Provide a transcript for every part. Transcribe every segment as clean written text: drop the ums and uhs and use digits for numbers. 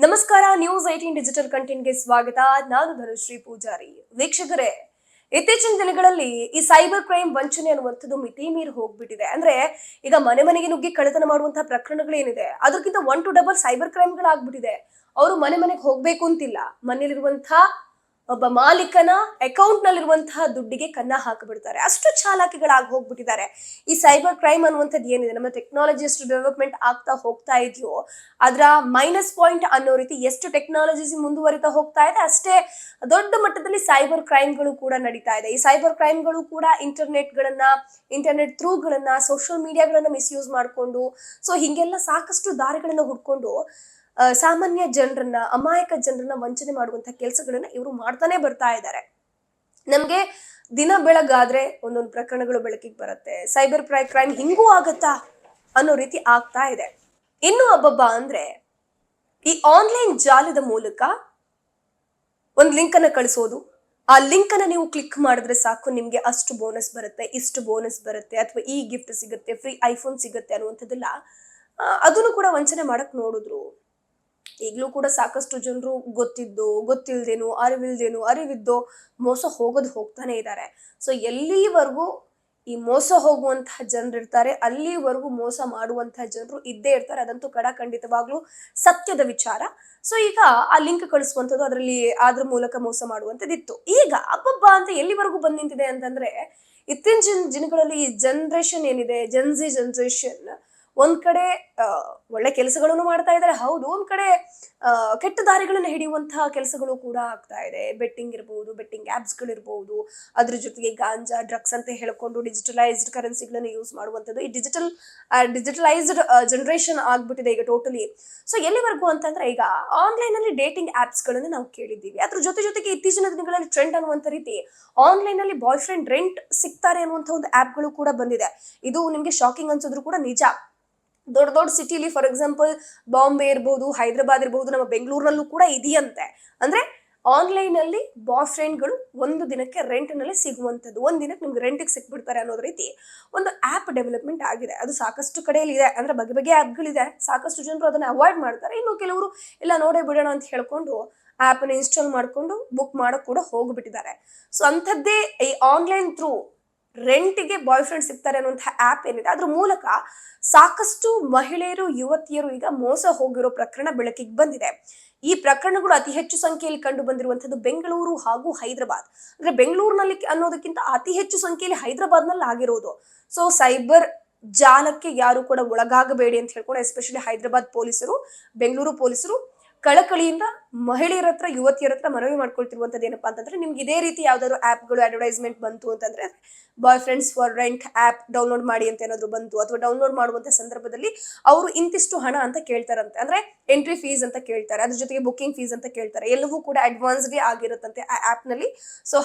ನಮಸ್ಕಾರ. News 18 digital ಕಂಟೆಂಟ್ಗೆ ಸ್ವಾಗತ. ನಾನು ಧನುಶ್ರೀ ಪೂಜಾರಿ. ವೀಕ್ಷಕರೇ, ಇತ್ತೀಚಿನ ದಿನಗಳಲ್ಲಿ ಈ ಸೈಬರ್ ಕ್ರೈಮ್ ವಂಚನೆ ಅನ್ನುವಂಥದ್ದು ಮಿತಿ ಮೀರಿ ಹೋಗ್ಬಿಟ್ಟಿದೆ. ಅಂದ್ರೆ ಈಗ ಮನೆ ಮನೆಗೆ ನುಗ್ಗಿ ಕಳ್ಳತನ ಮಾಡುವಂತಹ ಪ್ರಕರಣಗಳೇನಿದೆ ಅದಕ್ಕಿಂತ 1 to double ಸೈಬರ್ ಕ್ರೈಮ್ಗಳಾಗ್ಬಿಟ್ಟಿದೆ. ಅವರು ಮನೆ ಮನೆಗೆ ಹೋಗ್ಬೇಕು ಅಂತಿಲ್ಲ, ಮನೆಯಲ್ಲಿರುವಂತಹ ಒಬ್ಬ ಮಾಲೀಕನ ಅಕೌಂಟ್ ನಲ್ಲಿರುವಂತಹ ದುಡ್ಡಿಗೆ ಕನ್ನ ಹಾಕಿಬಿಡ್ತಾರೆ. ಅಷ್ಟು ಚಾಲಾಕಿಗಳಾಗಿ ಹೋಗ್ಬಿಟ್ಟಿದ್ದಾರೆ. ಈ ಸೈಬರ್ ಕ್ರೈಮ್ ಅನ್ನುವಂಥದ್ದು ಏನಿದೆ, ನಮ್ಮ ಟೆಕ್ನಾಲಜಿ ಎಷ್ಟು ಡೆವಲಪ್ಮೆಂಟ್ ಆಗ್ತಾ ಹೋಗ್ತಾ ಇದೆಯೋ ಅದರ ಮೈನಸ್ ಪಾಯಿಂಟ್ ಅನ್ನೋ ರೀತಿ ಎಷ್ಟು ಟೆಕ್ನಾಲಜಿ ಮುಂದುವರಿತಾ ಹೋಗ್ತಾ ಇದೆ ಅಷ್ಟೇ ದೊಡ್ಡ ಮಟ್ಟದಲ್ಲಿ ಸೈಬರ್ ಕ್ರೈಮ್ಗಳು ಕೂಡ ನಡೀತಾ ಇದೆ. ಈ ಸೈಬರ್ ಕ್ರೈಮ್ಗಳು ಕೂಡ ಇಂಟರ್ನೆಟ್ ಥ್ರೂಗಳನ್ನ ಸೋಷಿಯಲ್ ಮೀಡಿಯಾಗಳನ್ನ ಮಿಸ್ಯೂಸ್ ಮಾಡಿಕೊಂಡು ಹಿಂಗೆಲ್ಲ ಸಾಕಷ್ಟು ದಾರಿಗಳನ್ನ ಹುಡ್ಕೊಂಡು ಸಾಮಾನ್ಯ ಜನರನ್ನ, ಅಮಾಯಕ ಜನರನ್ನ ವಂಚನೆ ಮಾಡುವಂತಹ ಕೆಲಸಗಳನ್ನ ಇವರು ಮಾಡ್ತಾನೆ ಬರ್ತಾ ಇದ್ದಾರೆ. ನಮ್ಗೆ ದಿನ ಬೆಳಗಾದ್ರೆ ಒಂದೊಂದು ಪ್ರಕರಣಗಳು ಬೆಳಕಿಗೆ ಬರುತ್ತೆ. ಸೈಬರ್ ಕ್ರೈಮ್ ಹಿಂಗೂ ಆಗತ್ತಾ ಅನ್ನೋ ರೀತಿ ಆಗ್ತಾ ಇದೆ. ಇನ್ನು ಹಬ್ಬಬ್ಬ ಅಂದ್ರೆ ಈ ಆನ್ಲೈನ್ ಜಾಲದ ಮೂಲಕ ಒಂದು ಲಿಂಕ್ ಅನ್ನ ಕಳಿಸೋದು, ಆ ಲಿಂಕ್ ಅನ್ನ ನೀವು ಕ್ಲಿಕ್ ಮಾಡಿದ್ರೆ ಸಾಕು ನಿಮ್ಗೆ ಅಷ್ಟು ಬೋನಸ್ ಬರುತ್ತೆ, ಇಷ್ಟು ಬೋನಸ್ ಬರುತ್ತೆ, ಅಥವಾ ಈ ಗಿಫ್ಟ್ ಸಿಗುತ್ತೆ, ಫ್ರೀ ಐಫೋನ್ ಸಿಗುತ್ತೆ ಅನ್ನುವಂಥದ್ದೆಲ್ಲ ಅದನ್ನು ಕೂಡ ವಂಚನೆ ಮಾಡಕ್ ನೋಡಿದ್ರು. ಈಗಲೂ ಕೂಡ ಸಾಕಷ್ಟು ಜನರು ಗೊತ್ತಿಲ್ದೇನು ಅರಿವಿದ್ದೋ ಮೋಸ ಹೋಗ್ತಾನೆ ಇದ್ದಾರೆ. ಎಲ್ಲಿವರೆಗೂ ಈ ಮೋಸ ಹೋಗುವಂತಹ ಜನರು ಇರ್ತಾರೆ ಅಲ್ಲಿವರೆಗೂ ಮೋಸ ಮಾಡುವಂತಹ ಜನರು ಇದ್ದೇ ಇರ್ತಾರೆ. ಅದಂತೂ ಖಂಡಿತವಾಗ್ಲೂ ಸತ್ಯದ ವಿಚಾರ. ಈಗ ಆ ಲಿಂಕ್ ಕಳಿಸುವಂಥದ್ದು, ಅದ್ರ ಮೂಲಕ ಮೋಸ ಮಾಡುವಂಥದ್ದಿತ್ತು. ಈಗ ಅಬ್ಬಬ್ಬ ಅಂತ ಎಲ್ಲಿವರೆಗೂ ಬಂದ್ ನಿಂತಿದೆ ಅಂತಂದ್ರೆ, ಇತ್ತೀಚಿನ ದಿನಗಳಲ್ಲಿ ಈ ಜನರೇಷನ್ ಏನಿದೆ, ಜನರೇಷನ್ ಒಂದ್ ಕಡೆ ಒಳ್ಳೆ ಕೆಲಸಗಳನ್ನು ಮಾಡ್ತಾ ಇದ್ದಾರೆ, ಹೌದು. ಒಂದ್ ಕಡೆ ಕೆಟ್ಟ ದಾರಿಗಳನ್ನ ಹಿಡಿಯುವಂತಹ ಕೆಲಸಗಳು ಕೂಡ ಆಗ್ತಾ ಇದೆ. ಬೆಟ್ಟಿಂಗ್ ಇರ್ಬಹುದು, ಬೆಟ್ಟಿಂಗ್ ಆಪ್ಸ್ ಗಳಿರ್ಬಹುದು, ಅದ್ರ ಜೊತೆಗೆ ಗಾಂಜಾ, ಡ್ರಗ್ಸ್ ಅಂತ ಹೇಳ್ಕೊಂಡು ಡಿಜಿಟಲೈಸ್ಡ್ ಕರೆನ್ಸಿಗಳನ್ನ ಯೂಸ್ ಮಾಡುವಂಥದ್ದು. ಈ ಡಿಜಿಟಲೈಸ್ಡ್ ಜನರೇಷನ್ ಆಗ್ಬಿಟ್ಟಿದೆ ಈಗ ಟೋಟಲಿ. ಎಲ್ಲಿವರೆಗೂ ಅಂತಂದ್ರೆ, ಈಗ ಆನ್ಲೈನ್ ಅಲ್ಲಿ ಡೇಟಿಂಗ್ ಆಪ್ಸ್ ಗಳನ್ನ ನಾವು ಕೇಳಿದ್ದೀವಿ. ಅದ್ರ ಜೊತೆಗೆ ಇತ್ತೀಚಿನ ದಿನಗಳಲ್ಲಿ ಟ್ರೆಂಡ್ ಅನ್ನುವಂಥ ರೀತಿ ಆನ್ಲೈನ್ ಅಲ್ಲಿ ಬಾಯ್ ಫ್ರೆಂಡ್ ರೆಂಟ್ ಸಿಗ್ತಾರೆ ಅನ್ನುವಂಥ ಒಂದು ಆಪ್ಗಳು ಕೂಡ ಬಂದಿದೆ. ಇದು ನಿಮ್ಗೆ ಶಾಕಿಂಗ್ ಅನ್ಸಿದ್ರು ಕೂಡ ನಿಜ. ದೊಡ್ಡ ಸಿಟಿಲಿ, ಫಾರ್ ಎಕ್ಸಾಂಪಲ್ ಬಾಂಬೆ ಇರ್ಬೋದು, ಹೈದರಾಬಾದ್ ಇರ್ಬೋದು, ನಮ್ಮ ಬೆಂಗಳೂರಿನಲ್ಲೂ ಕೂಡ ಇದೆಯಂತೆ. ಅಂದ್ರೆ ಆನ್ಲೈನ್ ಅಲ್ಲಿ ಬಾಯ್ ಫ್ರೆಂಡ್ಗಳು ಒಂದು ದಿನಕ್ಕೆ ರೆಂಟ್ ನಲ್ಲಿ ಸಿಗುವಂಥದ್ದು, ಒಂದ್ ದಿನಕ್ಕೆ ನಿಮ್ಗೆ ರೆಂಟಿಗೆ ಸಿಕ್ಬಿಡ್ತಾರೆ ಅನ್ನೋದ್ ರೀತಿ ಒಂದು ಆಪ್ ಡೆವಲಪ್ಮೆಂಟ್ ಆಗಿದೆ. ಅದು ಸಾಕಷ್ಟು ಕಡೆಯಲ್ಲಿ ಇದೆ. ಅಂದ್ರೆ ಬಗೆ ಆಪ್ಗಳಿದೆ. ಸಾಕಷ್ಟು ಜನರು ಅದನ್ನ ಅವಾಯ್ಡ್ ಮಾಡ್ತಾರೆ. ಇನ್ನು ಕೆಲವರು ಇಲ್ಲ ನೋಡೇ ಬಿಡೋಣ ಅಂತ ಹೇಳ್ಕೊಂಡು ಆಪ್ ಅನ್ನ ಇನ್ಸ್ಟಾಲ್ ಮಾಡ್ಕೊಂಡು ಬುಕ್ ಮಾಡಕ್ ಕೂಡ ಹೋಗ್ಬಿಟ್ಟಿದ್ದಾರೆ. ಅಂಥದ್ದೇ ಈ ಆನ್ಲೈನ್ ಥ್ರೂ ರೆಂಟಿಗೆ ಬಾಯ್ ಫ್ರೆಂಡ್ ಸಿಗ್ತಾರೆ ಅನ್ನುವಂತಹ ಆಪ್ ಏನಿದೆ ಅದ್ರ ಮೂಲಕ ಸಾಕಷ್ಟು ಮಹಿಳೆಯರು, ಯುವತಿಯರು ಈಗ ಮೋಸ ಹೋಗಿರೋ ಪ್ರಕರಣ ಬೆಳಕಿಗೆ ಬಂದಿದೆ. ಈ ಪ್ರಕರಣಗಳು ಅತಿ ಹೆಚ್ಚು ಸಂಖ್ಯೆಯಲ್ಲಿ ಕಂಡು ಬಂದಿರುವಂತದ್ದು ಬೆಂಗಳೂರು ಹಾಗೂ ಹೈದರಾಬಾದ್. ಅಂದ್ರೆ ಬೆಂಗಳೂರಿನಲ್ಲಿ ಅನ್ನೋದಕ್ಕಿಂತ ಅತಿ ಹೆಚ್ಚು ಸಂಖ್ಯೆಯಲ್ಲಿ ಹೈದರಾಬಾದ್ ನಲ್ಲಿ ಆಗಿರೋದು. ಸೈಬರ್ ಜಾಲಕ್ಕೆ ಯಾರು ಕೂಡ ಒಳಗಾಗಬೇಡಿ ಅಂತ ಹೇಳ್ಕೊಂಡು ಎಸ್ಪೆಷಲಿ ಹೈದರಾಬಾದ್ ಪೊಲೀಸರು, ಬೆಂಗಳೂರು ಪೊಲೀಸರು ಕಳಕಳಿಯಿಂದ ಮಹಿಳೆಯರ ಹತ್ರ, ಯುವತಿಯರ ಹತ್ರ ಮನವಿ ಮಾಡ್ಕೊಳ್ತಿರುವಂತದ್ದು ಏನಪ್ಪಾ ಅಂತಂದ್ರೆ, ನಿಮ್ಗೆ ಇದೇ ರೀತಿ ಯಾವ್ದಾದ್ರು ಆಪ್ಗಳು ಅಡ್ವರ್ಟೈಸ್ಮೆಂಟ್ ಬಂತು ಅಂತಂದ್ರೆ, boy friends for rent app download ಮಾಡಿ ಅಂತ ಏನಾದ್ರು ಬಂತು, ಅಥವಾ ಡೌನ್ಲೋಡ್ ಮಾಡುವಂತ ಸಂದರ್ಭದಲ್ಲಿ ಅವರು ಇಂತಿಷ್ಟು ಹಣ ಅಂತ ಕೇಳ್ತಾರಂತೆ. ಅಂದ್ರೆ ಎಂಟ್ರಿ ಫೀಸ್ ಅಂತ ಕೇಳ್ತಾರೆ, ಅದ್ರ ಜೊತೆಗೆ ಬುಕಿಂಗ್ ಫೀಸ್ ಅಂತ ಕೇಳ್ತಾರೆ. ಎಲ್ಲವೂ ಕೂಡ ಅಡ್ವಾನ್ಸ್ಡ್ ಆಗಿರುತ್ತಂತೆ ಆ ಆಪ್ ನಲ್ಲಿ.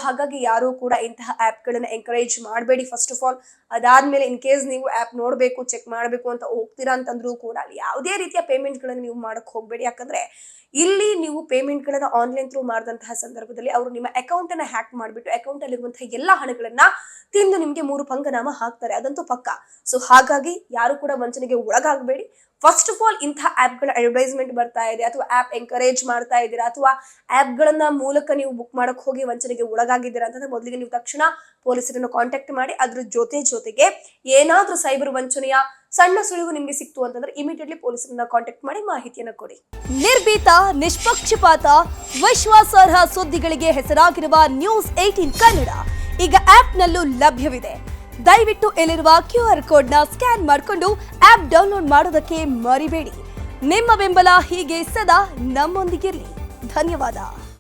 ಹಾಗಾಗಿ ಯಾರು ಕೂಡ ಇಂತಹ ಆಪ್ ಗಳನ್ನ ಎಂಕರೇಜ್ ಮಾಡಬೇಡಿ ಫಸ್ಟ್ ಆಫ್ ಆಲ್. ಅದಾದ್ಮೇಲೆ ಇನ್ ಕೇಸ್ ನೀವು ಆಪ್ ನೋಡ್ಬೇಕು, ಚೆಕ್ ಮಾಡ್ಬೇಕು ಅಂತ ಹೋಗ್ತೀರಾ ಅಂತಂದ್ರೂ ಕೂಡ ಅಲ್ಲಿ ಯಾವುದೇ ರೀತಿಯ ಪೇಮೆಂಟ್ ಗಳನ್ನ ನೀವು ಮಾಡಕ್ ಹೋಗ್ಬೇಡಿ. ಯಾಕಂದ್ರೆ ಇಲ್ಲಿ ನೀವು ಪೇಮೆಂಟ್ ಗಳನ್ನ ಆನ್ಲೈನ್ ಥ್ರೂ ಮಾಡಿದಂತಹ ಸಂದರ್ಭದಲ್ಲಿ ಅವರು ನಿಮ್ಮ ಅಕೌಂಟ್ ಅನ್ನ ಹ್ಯಾಕ್ ಮಾಡಿಬಿಟ್ಟು ಅಕೌಂಟ್ ಅಲ್ಲಿರುವಂತಹ ಎಲ್ಲಾ ಹಣಗಳನ್ನ ತಿಂದು ನಿಮ್ಗೆ 3 ಪಂಗನಾಮ ಹಾಕ್ತಾರೆ, ಅದಂತೂ ಪಕ್ಕ. ಹಾಗಾಗಿ ಯಾರು ಕೂಡ ವಂಚನೆಗೆ ಒಳಗಾಗಬೇಡಿ. ಫಸ್ಟ್ ಆಫ್ ಆಲ್ ಇಂತಹ ಆಪ್ ಗಳ ಅಡ್ವರ್ಟೈಸ್ಮೆಂಟ್ ಬರ್ತಾ ಇದೆ, ಅಥವಾ ಆಪ್ ಎಂಕರೇಜ್ ಮಾಡ್ತಾ ಇದ್ದೀರಾ, ಅಥವಾ ಆಪ್ ಗಳನ್ನ ಮೂಲಕ ನೀವು ಬುಕ್ ಮಾಡಕ್ ಹೋಗಿ ವಂಚನೆಗೆ ಒಳಗಾಗಿದ್ದೀರಾ ಅಂತಂದ್ರೆ ಮೊದಲಿಗೆ ನೀವು ತಕ್ಷಣ ಪೊಲೀಸರನ್ನು ಕಾಂಟ್ಯಾಕ್ಟ್ ಮಾಡಿ. ಅದ್ರ ಜೊತೆಗೆ ಏನಾದ್ರೂ ಸೈಬರ್ ವಂಚನೆಯ ಸಣ್ಣ ಸುಳಿವು ನಿಮ್ಗೆ ಸಿಕ್ತು ಅಂತಂದ್ರೆ ಇಮಿಡಿಯೇಟ್ಲಿ ಪೊಲೀಸರನ್ನ ಕಾಂಟ್ಯಾಕ್ಟ್ ಮಾಡಿ ಮಾಹಿತಿಯನ್ನ ಕೊಡಿ. ನಿರ್ಭೀತ, ನಿಷ್ಪಕ್ಷಪಾತ, ವಿಶ್ವಾಸಾರ್ಹ ಸುದ್ದಿಗಳಿಗೆ ಹೆಸರಾಗಿರುವ ನ್ಯೂಸ್ 18 ಕನ್ನಡ ಈಗ ಆಪ್ನಲ್ಲೂ ಲಭ್ಯವಿದೆ. ದಯವಿಟ್ಟು ಇಲ್ಲಿರುವ QR ಕೋಡ್ನ ಸ್ಕ್ಯಾನ್ ಮಾಡಿಕೊಂಡು ಆಪ್ ಡೌನ್ಲೋಡ್ ಮಾಡೋದಕ್ಕೆ ಮರಿಬೇಡಿ. ನಿಮ್ಮ ಬೆಂಬಲ ಹೀಗೆ ಸದಾ ನಮ್ಮೊಂದಿಗಿರಲಿ. ಧನ್ಯವಾದ.